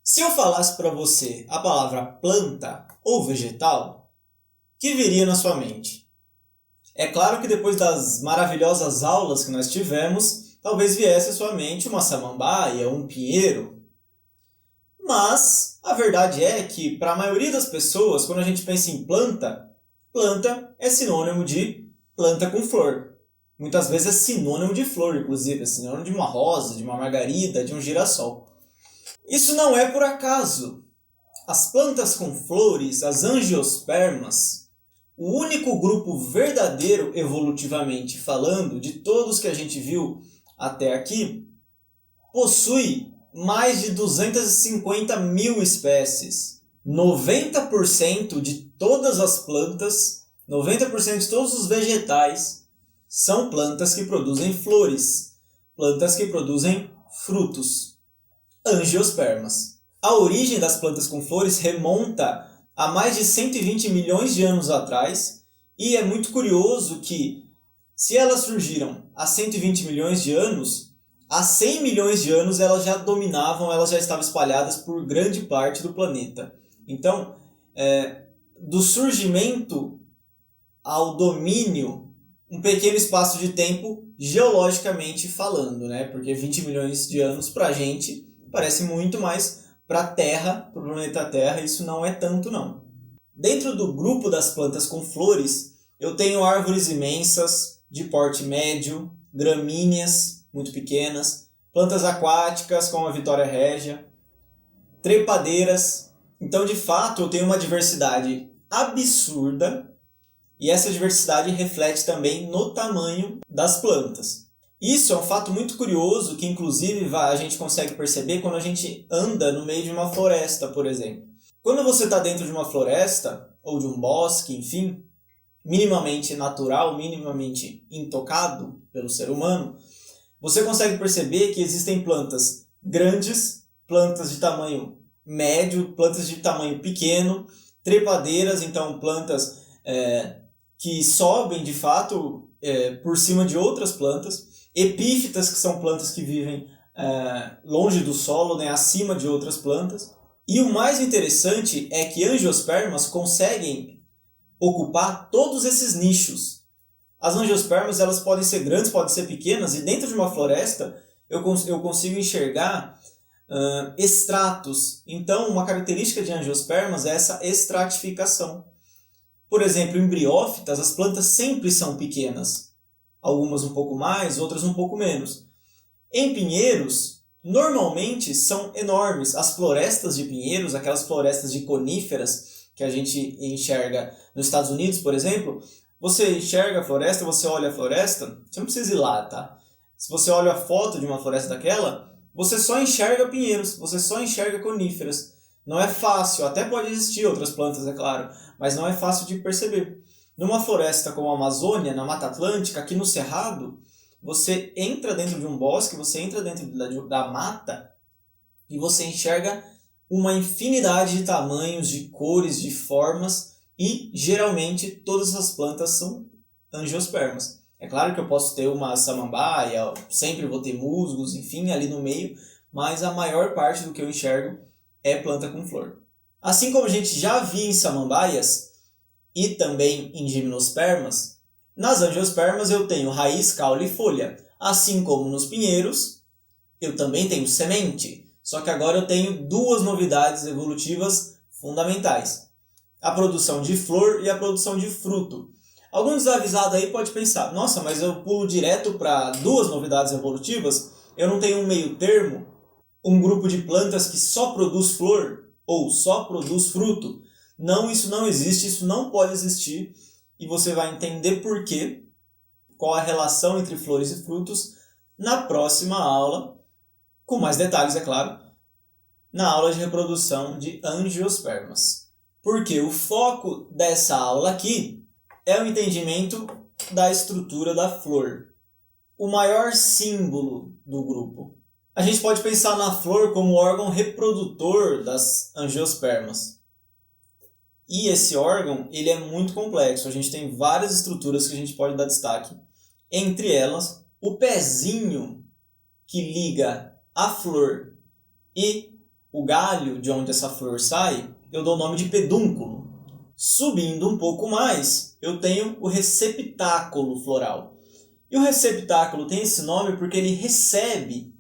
Se eu falasse para você a palavra planta ou vegetal, o que viria na sua mente? É claro que depois das maravilhosas aulas que nós tivemos, talvez viesse à sua mente uma samambaia, um pinheiro. Mas a verdade é que, para a maioria das pessoas, quando a gente pensa em planta, planta é sinônimo de planta com flor. Muitas vezes é sinônimo de flor, inclusive, é sinônimo de uma rosa, de uma margarida, de um girassol. Isso não é por acaso. As plantas com flores, as angiospermas, o único grupo verdadeiro evolutivamente falando, de todos que a gente viu até aqui, possui mais de 250 mil espécies. 90% de todas as plantas, 90% de todos os vegetais são plantas que produzem flores, plantas que produzem frutos. Angiospermas. A origem das plantas com flores remonta a mais de 120 milhões de anos atrás, e é muito curioso que, se elas surgiram há 120 milhões de anos, há 100 milhões de anos elas já dominavam, elas já estavam espalhadas por grande parte do planeta. Então, do surgimento ao domínio, um pequeno espaço de tempo geologicamente falando, né? Porque 20 milhões de anos para a gente parece muito, mas para a Terra, para o planeta Terra, isso não é tanto não. Dentro do grupo das plantas com flores, eu tenho árvores imensas, de porte médio, gramíneas, muito pequenas, plantas aquáticas, como a Vitória régia, trepadeiras. Então, de fato, eu tenho uma diversidade absurda, e essa diversidade reflete também no tamanho das plantas. Isso é um fato muito curioso que, inclusive, a gente consegue perceber quando a gente anda no meio de uma floresta, por exemplo. Quando você está dentro de uma floresta, ou de um bosque, enfim, minimamente natural, minimamente intocado pelo ser humano, você consegue perceber que existem plantas grandes, plantas de tamanho médio, plantas de tamanho pequeno, trepadeiras, então plantas que sobem de fato por cima de outras plantas, epífitas, que são plantas que vivem longe do solo, né, acima de outras plantas. E o mais interessante é que angiospermas conseguem ocupar todos esses nichos. As angiospermas elas podem ser grandes, podem ser pequenas, e dentro de uma floresta eu consigo enxergar estratos. Então, uma característica de angiospermas é essa estratificação. Por exemplo, em briófitas, as plantas sempre são pequenas. Algumas um pouco mais, outras um pouco menos. Em pinheiros, normalmente são enormes. As florestas de pinheiros, aquelas florestas de coníferas que a gente enxerga nos Estados Unidos, por exemplo, você enxerga a floresta, você olha a floresta, você não precisa ir lá, tá? Se você olha a foto de uma floresta daquela, você só enxerga pinheiros, você só enxerga coníferas. Não é fácil, até pode existir outras plantas, é claro, mas não é fácil de perceber. Numa floresta como a Amazônia, na Mata Atlântica, aqui no Cerrado, você entra dentro de um bosque, você entra dentro da mata e você enxerga uma infinidade de tamanhos, de cores, de formas, e geralmente todas as plantas são angiospermas. É claro que eu posso ter uma samambaia, sempre vou ter musgos, enfim, ali no meio, mas a maior parte do que eu enxergo é planta com flor. Assim como a gente já viu em samambaias e também em gimnospermas, nas angiospermas eu tenho raiz, caule e folha. Assim como nos pinheiros, eu também tenho semente. Só que agora eu tenho duas novidades evolutivas fundamentais: a produção de flor e a produção de fruto. Algum desavisado aí pode pensar, nossa, mas eu pulo direto para duas novidades evolutivas? Eu não tenho um meio termo? Um grupo de plantas que só produz flor ou só produz fruto? Não, isso não existe, isso não pode existir, e você vai entender por quê, qual a relação entre flores e frutos, na próxima aula, com mais detalhes, é claro, na aula de reprodução de angiospermas. Porque o foco dessa aula aqui é o entendimento da estrutura da flor, o maior símbolo do grupo. A gente pode pensar na flor como órgão reprodutor das angiospermas. E esse órgão, ele é muito complexo. A gente tem várias estruturas que a gente pode dar destaque. Entre elas, o pezinho que liga a flor e o galho de onde essa flor sai, eu dou o nome de pedúnculo. Subindo um pouco mais, eu tenho o receptáculo floral. E o receptáculo tem esse nome porque ele recebe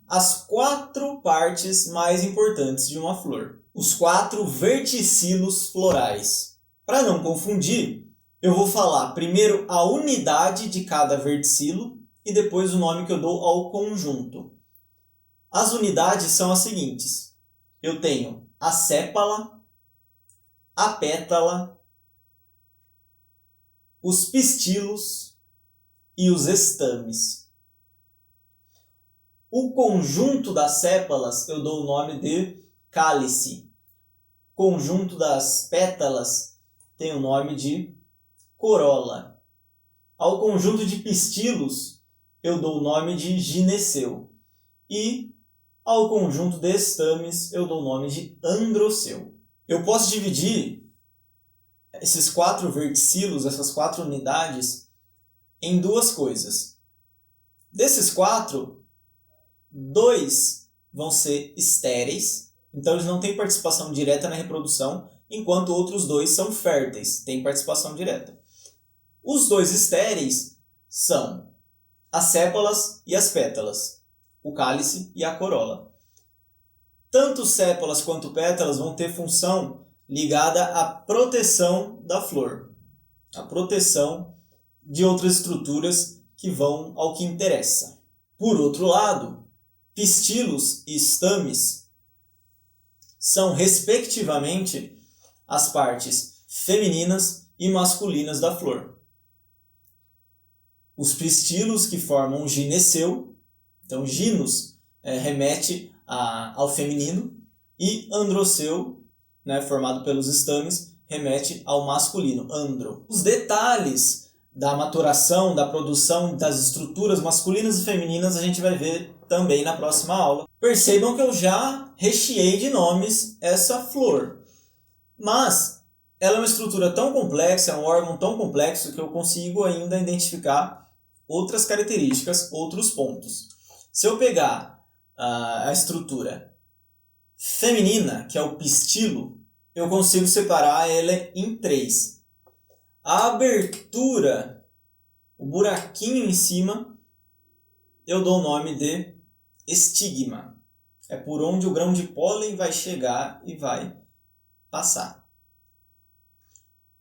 as 4 partes mais importantes de uma flor. Os 4 verticilos florais. Para não confundir, eu vou falar primeiro a unidade de cada verticilo e depois o nome que eu dou ao conjunto. As unidades são as seguintes. Eu tenho a sépala, a pétala, os pistilos e os estames. O conjunto das sépalas eu dou o nome de cálice. O conjunto das pétalas tem o nome de corola. Ao conjunto de pistilos eu dou o nome de gineceu. E ao conjunto de estames eu dou o nome de androceu. Eu posso dividir esses 4 verticilos, essas 4 unidades, em 2 coisas. Desses 4, 2 vão ser estéreis, então eles não têm participação direta na reprodução, enquanto outros 2 são férteis, têm participação direta. Os 2 estéreis são as sépalas e as pétalas, o cálice e a corola. Tanto sépalas quanto pétalas vão ter função ligada à proteção da flor, a proteção de outras estruturas que vão ao que interessa. Por outro lado, pistilos e estames são, respectivamente, as partes femininas e masculinas da flor. Os pistilos que formam o gineceu, então ginos remete ao feminino, e androceu, formado pelos estames, remete ao masculino, andro. Os detalhes da maturação, da produção das estruturas masculinas e femininas a gente vai ver também na próxima aula. Percebam que eu já recheei de nomes essa flor, mas ela é uma estrutura tão complexa, é um órgão tão complexo que eu consigo ainda identificar outras características, outros pontos. Se eu pegar a estrutura feminina, que é o pistilo, eu consigo separar ela em 3. A abertura, o buraquinho em cima, eu dou o nome de estigma. É por onde o grão de pólen vai chegar e vai passar.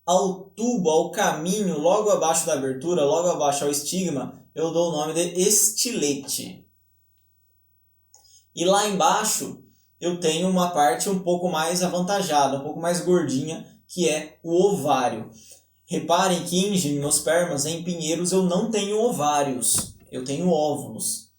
Ao tubo, ao caminho, logo abaixo da abertura, logo abaixo ao estigma, eu dou o nome de estilete. E lá embaixo eu tenho uma parte um pouco mais avantajada, um pouco mais gordinha, que é o ovário. Reparem que em gimnospermas, em pinheiros, eu não tenho ovários, eu tenho óvulos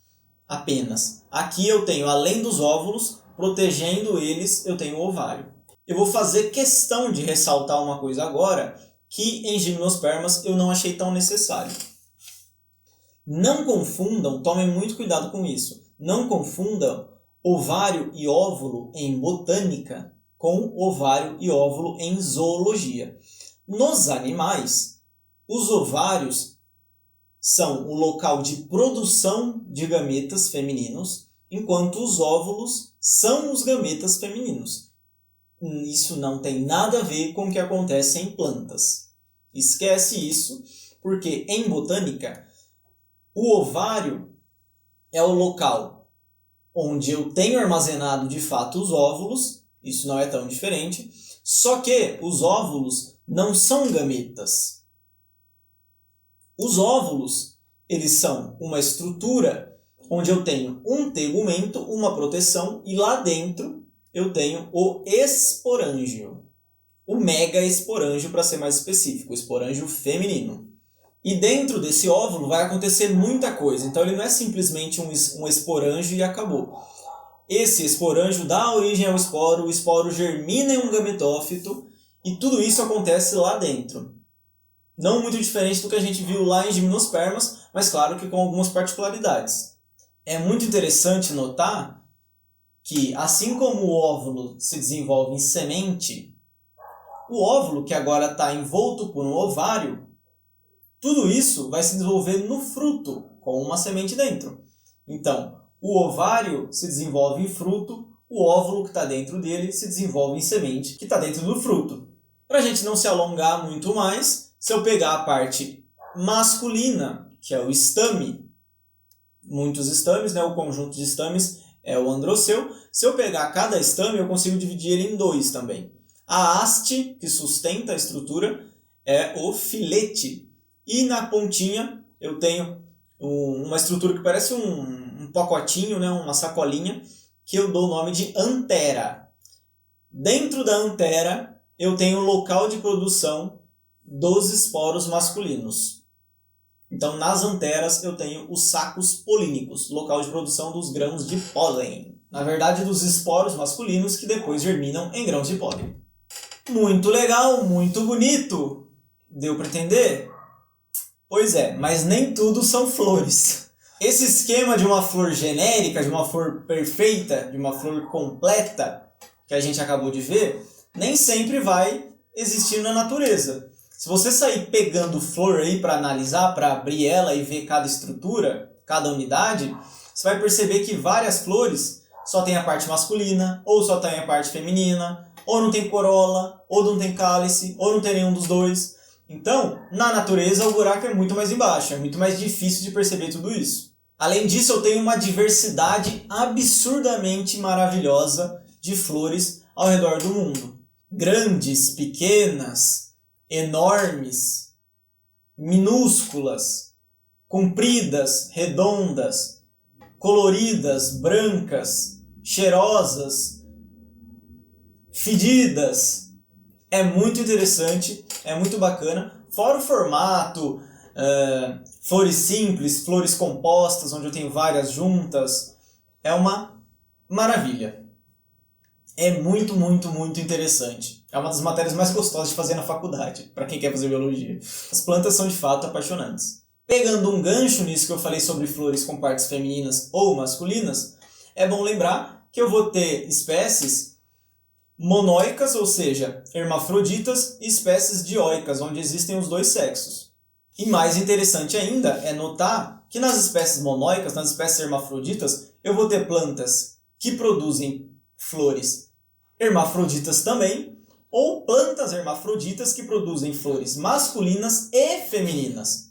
apenas. Aqui eu tenho, além dos óvulos, protegendo eles, eu tenho o ovário. Eu vou fazer questão de ressaltar uma coisa agora, que em gimnospermas eu não achei tão necessário. Não confundam, tomem muito cuidado com isso, não confundam ovário e óvulo em botânica com ovário e óvulo em zoologia. Nos animais, os ovários são o local de produção de gametas femininos, enquanto os óvulos são os gametas femininos. Isso não tem nada a ver com o que acontece em plantas. Esquece isso, porque em botânica, o ovário é o local onde eu tenho armazenado de fato os óvulos, isso não é tão diferente, só que os óvulos não são gametas. Os óvulos, eles são uma estrutura onde eu tenho um tegumento, uma proteção, e lá dentro eu tenho o esporângio. O megaesporângio, para ser mais específico, o esporângio feminino. E dentro desse óvulo vai acontecer muita coisa. Então ele não é simplesmente um esporângio e acabou. Esse esporângio dá origem ao o esporo germina em um gametófito, e tudo isso acontece lá dentro. Não muito diferente do que a gente viu lá em gimnospermas, mas claro que com algumas particularidades. É muito interessante notar que, assim como o óvulo se desenvolve em semente, o óvulo, que agora está envolto por um ovário, tudo isso vai se desenvolver no fruto, com uma semente dentro. Então, o ovário se desenvolve em fruto, o óvulo que está dentro dele se desenvolve em semente que está dentro do fruto. Para a gente não se alongar muito mais, se eu pegar a parte masculina, que é o estame, muitos estames, né? O conjunto de estames é o androceu. Se eu pegar cada estame, eu consigo dividir ele em dois também. A haste, que sustenta a estrutura, é o filete. E na pontinha eu tenho uma estrutura que parece um pacotinho, né? Uma sacolinha, que eu dou o nome de antera. Dentro da antera, eu tenho o local de produção dos esporos masculinos. Então, nas anteras, eu tenho os sacos polínicos, local de produção dos grãos de pólen. Na verdade, dos esporos masculinos que depois germinam em grãos de pólen. Muito legal, muito bonito. Deu para entender? Pois é, mas nem tudo são flores. Esse esquema de uma flor genérica, de uma flor perfeita, de uma flor completa, que a gente acabou de ver, nem sempre vai existir na natureza. Se você sair pegando flor aí para analisar, para abrir ela e ver cada estrutura, cada unidade, você vai perceber que várias flores só tem a parte masculina, ou só tem a parte feminina, ou não tem corola, ou não tem cálice, ou não tem nenhum dos dois. Então, na natureza, o buraco é muito mais embaixo, é muito mais difícil de perceber tudo isso. Além disso, eu tenho uma diversidade absurdamente maravilhosa de flores ao redor do mundo. Grandes, pequenas, enormes, minúsculas, compridas, redondas, coloridas, brancas, cheirosas, fedidas. É muito interessante, é muito bacana. Fora o formato, flores simples, flores compostas, onde eu tenho várias juntas. É uma maravilha. É muito, muito, muito interessante. É uma das matérias mais gostosas de fazer na faculdade, para quem quer fazer biologia. As plantas são de fato apaixonantes. Pegando um gancho nisso que eu falei sobre flores com partes femininas ou masculinas, é bom lembrar que eu vou ter espécies monóicas, ou seja, hermafroditas, e espécies dioicas, onde existem os dois sexos. E mais interessante ainda é notar que nas espécies monóicas, nas espécies hermafroditas, eu vou ter plantas que produzem flores hermafroditas também, ou plantas hermafroditas que produzem flores masculinas e femininas.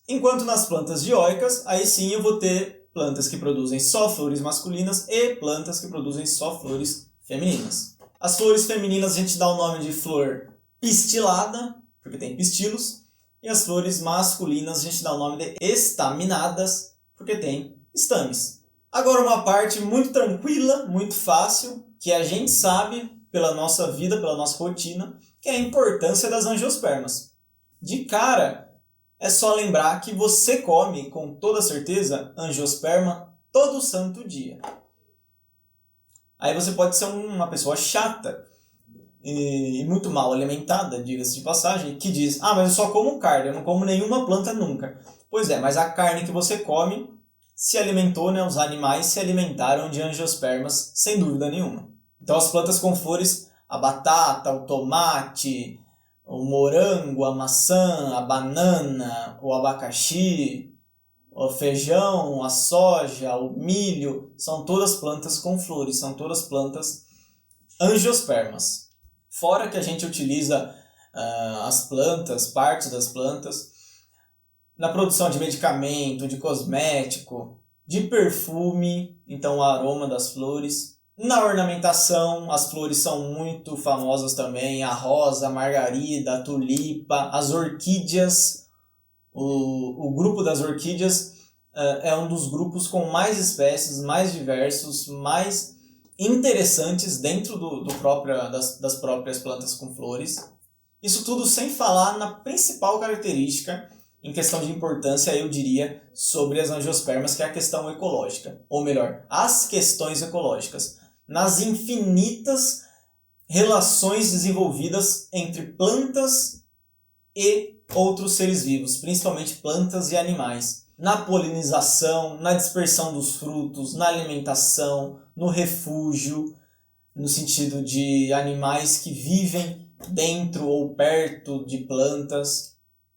Enquanto nas plantas dioicas, aí sim eu vou ter plantas que produzem só flores masculinas e plantas que produzem só flores femininas. As flores femininas a gente dá o nome de flor pistilada, porque tem pistilos, e as flores masculinas a gente dá o nome de estaminadas, porque tem estames. Agora uma parte muito tranquila, muito fácil, que a gente sabe pela nossa vida, pela nossa rotina, que é a importância das angiospermas. De cara, é só lembrar que você come, com toda certeza, angiosperma todo santo dia. Aí você pode ser uma pessoa chata e muito mal alimentada, diga-se de passagem, que diz, mas eu só como carne, eu não como nenhuma planta nunca. Pois é, mas a carne que você come se alimentou, né, os animais se alimentaram de angiospermas, sem dúvida nenhuma. Então as plantas com flores, a batata, o tomate, o morango, a maçã, a banana, o abacaxi, o feijão, a soja, o milho, são todas plantas com flores, são todas plantas angiospermas. Fora que a gente utiliza as plantas, partes das plantas, na produção de medicamento, de cosmético, de perfume, então o aroma das flores. Na ornamentação, as flores são muito famosas também, a rosa, a margarida, a tulipa, as orquídeas. O grupo das orquídeas é um dos grupos com mais espécies, mais diversos, mais interessantes dentro das próprias plantas com flores. Isso tudo sem falar na principal característica, em questão de importância, eu diria, sobre as angiospermas, que é a questão ecológica. Ou melhor, as questões ecológicas. Nas infinitas relações desenvolvidas entre plantas e outros seres vivos, principalmente plantas e animais. Na polinização, na dispersão dos frutos, na alimentação, no refúgio, no sentido de animais que vivem dentro ou perto de plantas.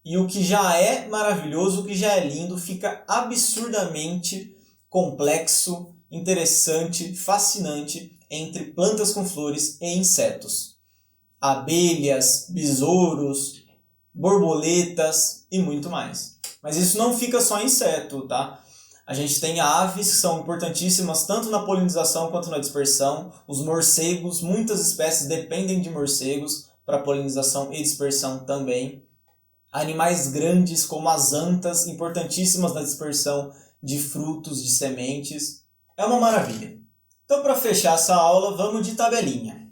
E o que já é maravilhoso, o que já é lindo, fica absurdamente complexo, interessante, fascinante entre plantas com flores e insetos. Abelhas, besouros, borboletas e muito mais. Mas isso não fica só em inseto, tá? A gente tem aves que são importantíssimas tanto na polinização quanto na dispersão. Os morcegos, muitas espécies dependem de morcegos para polinização e dispersão também. Animais grandes como as antas, importantíssimas na dispersão de frutos, de sementes. É uma maravilha. Então, para fechar essa aula, vamos de tabelinha.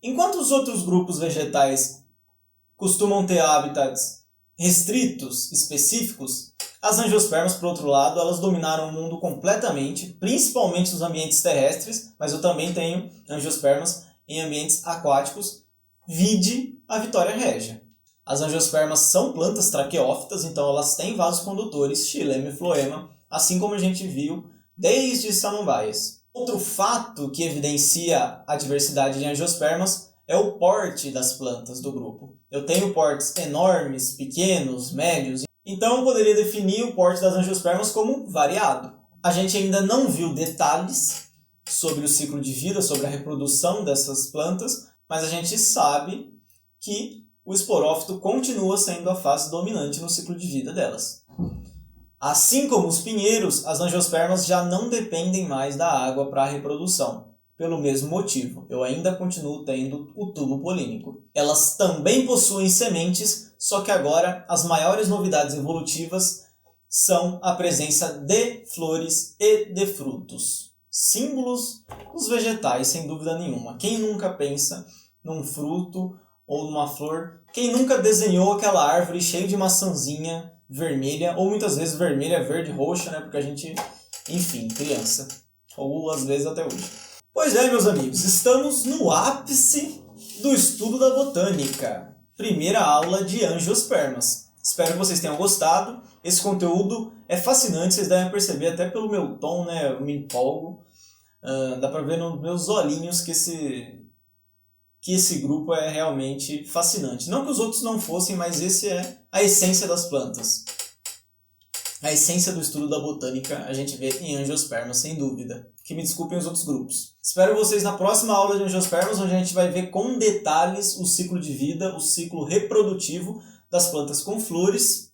Enquanto os outros grupos vegetais costumam ter hábitats restritos, específicos, as angiospermas, por outro lado, elas dominaram o mundo completamente, principalmente nos ambientes terrestres, mas eu também tenho angiospermas em ambientes aquáticos, vide a Vitória Régia. As angiospermas são plantas traqueófitas, então elas têm vasos condutores, xilema e floema, assim como a gente viu desde samambaias. Outro fato que evidencia a diversidade de angiospermas é o porte das plantas do grupo. Eu tenho portes enormes, pequenos, médios, então eu poderia definir o porte das angiospermas como variado. A gente ainda não viu detalhes sobre o ciclo de vida, sobre a reprodução dessas plantas, mas a gente sabe que o esporófito continua sendo a fase dominante no ciclo de vida delas. Assim como os pinheiros, as angiospermas já não dependem mais da água para a reprodução. Pelo mesmo motivo, eu ainda continuo tendo o tubo polínico. Elas também possuem sementes, só que agora as maiores novidades evolutivas são a presença de flores e de frutos. Símbolos dos vegetais, sem dúvida nenhuma. Quem nunca pensa num fruto ou numa flor? Quem nunca desenhou aquela árvore cheia de maçãzinha vermelha, ou muitas vezes vermelha, verde, roxa, né? Porque a gente, enfim, criança. Ou às vezes até hoje. Pois é, meus amigos, estamos no ápice do estudo da botânica. Primeira aula de angiospermas. Espero que vocês tenham gostado. Esse conteúdo é fascinante, vocês devem perceber até pelo meu tom, né? Eu me empolgo. Dá pra ver nos meus olhinhos que esse grupo é realmente fascinante. Não que os outros não fossem, mas esse é a essência das plantas. A essência do estudo da botânica a gente vê em angiospermas, sem dúvida. Que me desculpem os outros grupos. Espero vocês na próxima aula de angiospermas, onde a gente vai ver com detalhes o ciclo de vida, o ciclo reprodutivo das plantas com flores.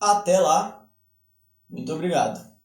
Até lá. Muito obrigado.